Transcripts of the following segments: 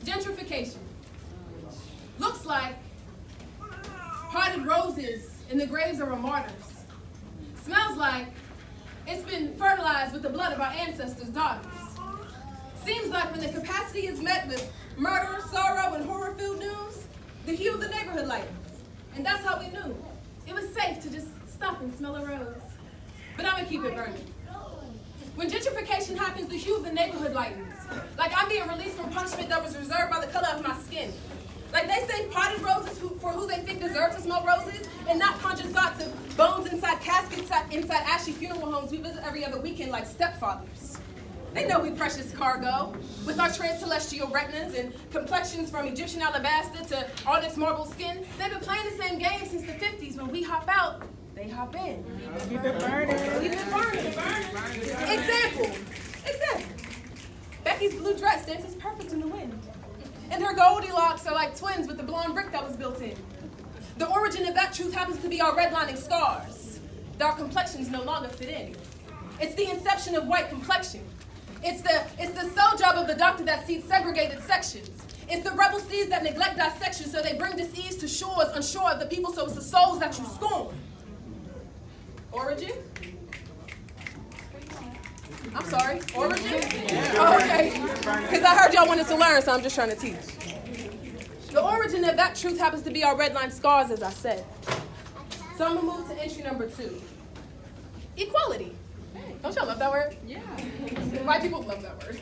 Gentrification. Looks like potted roses in the graves of our martyrs. Smells like it's been fertilized with the blood of our ancestors' daughters. Seems like when the capacity is met with murder, sorrow, and horror-filled news, the hue of the neighborhood lightens. And that's how we knew it was safe to just stop and smell a rose. But I'm gonna keep it burning. When gentrification happens, the hue of the neighborhood lightens. Like I'm being released from punishment that was reserved by the color of my skin. Like they say potted roses for who they think deserve to smell roses, and not conjure thoughts of bones inside caskets, inside ashy funeral homes we visit every other weekend like stepfathers. They know we precious cargo, with our trans-celestial retinas and complexions from Egyptian alabaster to onyx marble skin. They've been playing the same game since the 50s. When we hop out, they hop in. Keep it burning. Keep it burning. Example. Becky's blue dress dances perfect in the wind. And her Goldilocks are like twins with the blonde brick that was built in. The origin of that truth happens to be our redlining scars. Our complexions no longer fit in. It's the inception of white complexion. It's the sole job of the doctor that seats segregated sections. It's the rebel seeds that neglect dissection, so they bring disease to shores unsure of the people, so it's the souls that you scorn. Origin? I'm sorry, origin? Yeah. Oh, okay. Because I heard y'all wanted to learn, so I'm just trying to teach. The origin of that truth happens to be our redline scars, as I said. So I'm going to move to entry number 2. Equality. Don't y'all love that word? Yeah. White people love that word.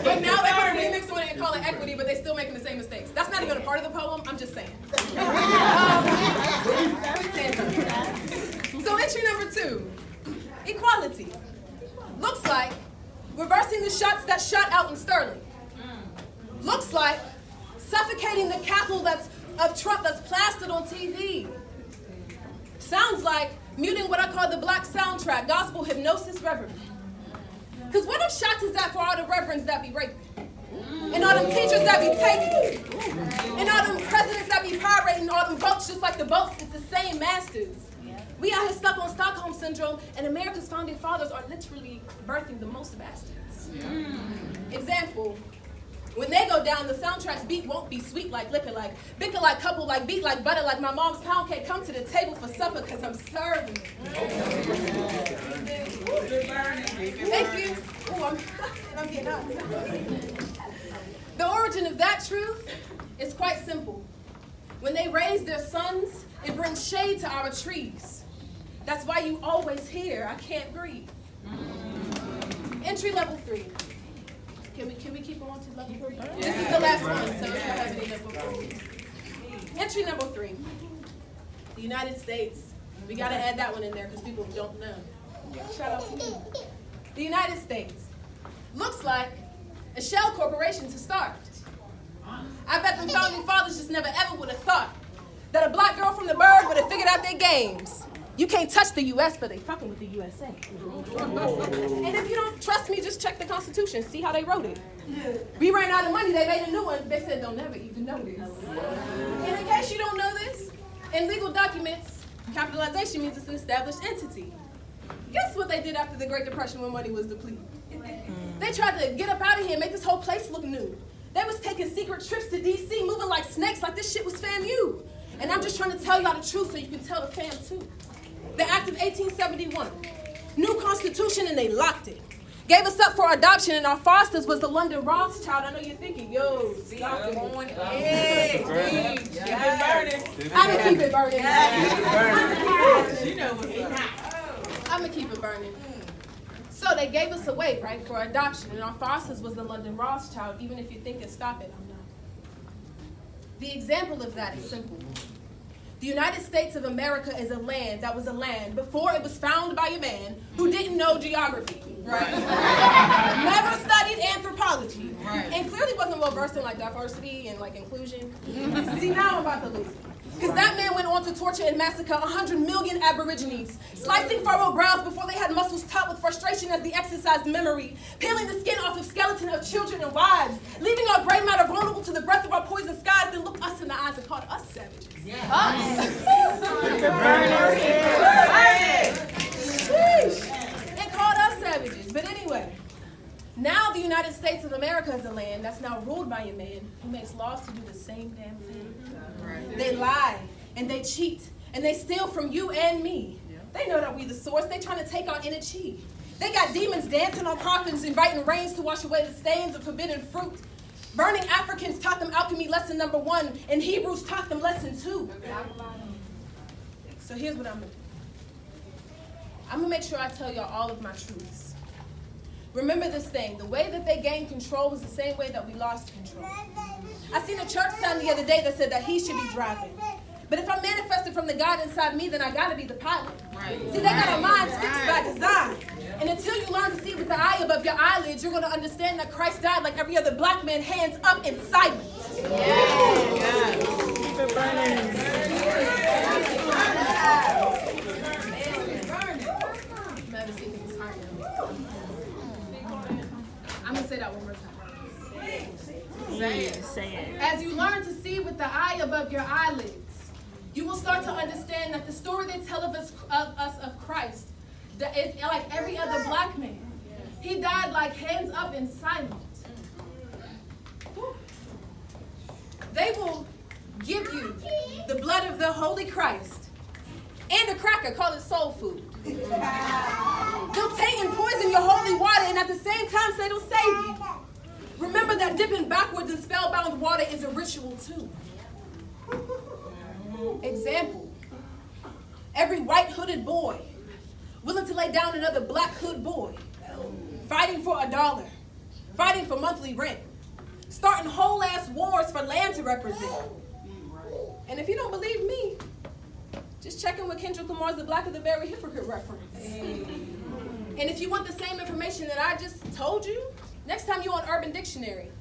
But now they want to remix on it and call it equity, but they're still making the same mistakes. That's not even a part of the poem, I'm just saying. So entry number 2, equality. Looks like reversing the shots that shot out in Sterling. Looks like suffocating the capital of Trump that's plastered on TV. Sounds like muting what I call the black soundtrack, gospel hypnosis reverend. Because what them shots is that for all the reverends that be raping? And all them teachers that be taking? And all them presidents that be pirating all them votes just like the boats? It's the same masters. We out here stuck on Stockholm Syndrome, and America's founding fathers are literally birthing the most bastards. Example, when they go down, the soundtrack's beat won't be sweet like liquor, like bicker like couple, like beat like butter, like my mom's pound cake. Come to the table for supper, because I'm serving it. Thank you. Ooh, I'm getting hot. The origin of that truth is quite simple. When they raise their sons, it brings shade to our trees. That's why you always hear, I can't breathe. Entry level 3. Can we keep on to level 3? This is the last one, so if you have any level 3. Entry number 3. The United States. We gotta add that one in there because people don't know. Shout out to me. The United States. Looks like a shell corporation to start. I bet them founding fathers just never ever would have thought that a black girl from the Burgh would have figured out their games. You can't touch the U.S., but they fucking with the USA. And if you don't trust me, just check the Constitution, see how they wrote it. We ran out of money, they made a new one. They said they'll never even know this. And in case you don't know this, in legal documents, capitalization means it's an established entity. Guess what they did after the Great Depression when money was depleted? They tried to get up out of here and make this whole place look new. They was taking secret trips to D.C., moving like snakes, like this shit was FAMU. And I'm just trying to tell y'all the truth so you can tell the fam too. The Act of 1871, new constitution, and they locked it. Gave us up for adoption, and our fosters was the London Rothschild. I know you're thinking, yo, stop it on edge. I'ma keep it burning. You know what's up. I'ma keep it burning. So they gave us away, right, for adoption, and our fosters was the London Rothschild. Even if you think it, stop it, I'm not. The example of that is simple. The United States of America is a land that was a land before it was found by a man who didn't know geography, right? Never studied anthropology, right. And clearly wasn't well versed in like diversity and like inclusion. See, now I'm about to lose it. Because that man went on to torture and massacre 100 million Aborigines, slicing furrowed brows before they had muscles taut with frustration as the exercised memory, peeling the skin off of skeleton of children and wives, leaving our gray matter vulnerable to the breath of our poison skies, then looked us in the eyes and called us savages. Yeah. Us. It called us savages. But anyway, now the United States States of America is a land that's now ruled by a man who makes laws to do the same damn thing. Right. They lie and they cheat and they steal from you and me. Yeah. They know that we the source. They trying to take our inner chi. They got demons dancing on coffins, inviting rains to wash away the stains of forbidden fruit. Burning Africans taught them alchemy lesson number 1, and Hebrews taught them lesson 2. So here's what I'm gonna do. I'm gonna make sure I tell y'all all of my truths. Remember this thing, the way that they gained control was the same way that we lost control. I seen a church sign the other day that said that he should be driving. But if I'm manifested from the God inside me, then I gotta be the pilot. Right. See, they got our minds fixed by design. And until you learn to see with the eye above your eyelids, you're gonna understand that Christ died like every other black man, hands up in silence. Yeah. Keep it burning. I'm gonna say that one more time. Say it. As you learn to see with the eye above your eyelids, you will start to understand that the story they tell of us of Christ is like every other black man. He died like hands up in silence. They will give you the blood of the Holy Christ and a cracker, call it soul food. They'll taint and poison your holy water and at the same time say they'll save you. Remember that dipping backwards in spellbound water is a ritual too. Example, every white hooded boy willing to lay down another black hood boy, fighting for $1, fighting for monthly rent, starting whole ass wars for land to represent. And if you don't believe me, just check in with Kendrick Lamar's The Black of the Very Hypocrite reference. And if you want the same information that I just told you, next time you're on Urban Dictionary,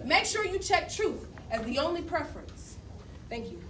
make sure you check truth as the only preference. Thank you.